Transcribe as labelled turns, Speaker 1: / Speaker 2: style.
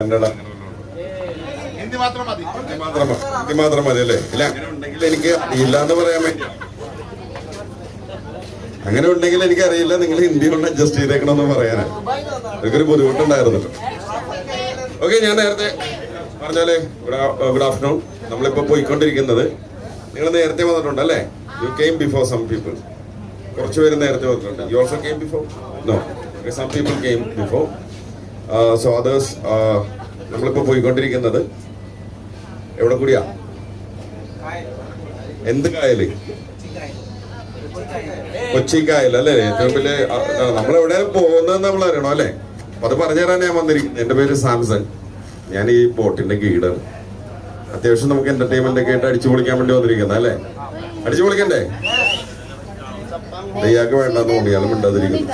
Speaker 1: ഹിന്ദി മാത്രം മതി
Speaker 2: അല്ലേ? ഇല്ല, അങ്ങനെ ഉണ്ടെങ്കിൽ എനിക്ക് അറിയില്ല എന്ന് പറയാൻ വേണ്ടി. അങ്ങനെ ഉണ്ടെങ്കിൽ എനിക്ക് അറിയില്ല, നിങ്ങൾ ഹിന്ദി കൊണ്ട് അഡ്ജസ്റ്റ് ചെയ്തേക്കണമെന്ന് പറയാനാണ്. എനിക്കൊരു ബുദ്ധിമുട്ടുണ്ടായിരുന്നു. ഓക്കെ, ഞാൻ നേരത്തെ പറഞ്ഞാലേ ഗുഡ് ആഫ്റ്റർനൂൺ. നമ്മളിപ്പോ പോയിക്കൊണ്ടിരിക്കുന്നത്, നിങ്ങൾ നേരത്തെ വന്നിട്ടുണ്ട് അല്ലേ? You came before some people. കുറച്ച് പേര് നേരത്തെ വന്നിട്ടുണ്ട്. You also came before? No, some people came before. So others. നമ്മളിപ്പോ പോയിക്കൊണ്ടിരിക്കുന്നത് എവിടെ കൂടിയാ? എന്ത് കായല്? കൊച്ചി കായൽ അല്ലേ? ഏറ്റവും വലിയ നമ്മളെവിടെ പോകുന്നത് നമ്മൾ അറിയണോ അല്ലേ? അപ്പൊ അത് പറഞ്ഞുതരാൻ ഞാൻ വന്നിരിക്കുന്നത്. എന്റെ പേര് സാംസൺ. ഞാൻ ഈ ബോട്ടിന്റെ ഗൈഡാണ്. അത്യാവശ്യം നമുക്ക് എന്റർടൈൻമെന്റ് ഒക്കെ ആയിട്ട് അടിച്ചു പൊളിക്കാൻ വേണ്ടി വന്നിരിക്കുന്നത് അല്ലേ? അടിച്ചു പൊളിക്കണ്ടേ? ഇയാൾക്ക് വേണ്ടെന്ന് തോന്നി, ഇയാൾ മിണ്ടാതിരിക്കുന്നു.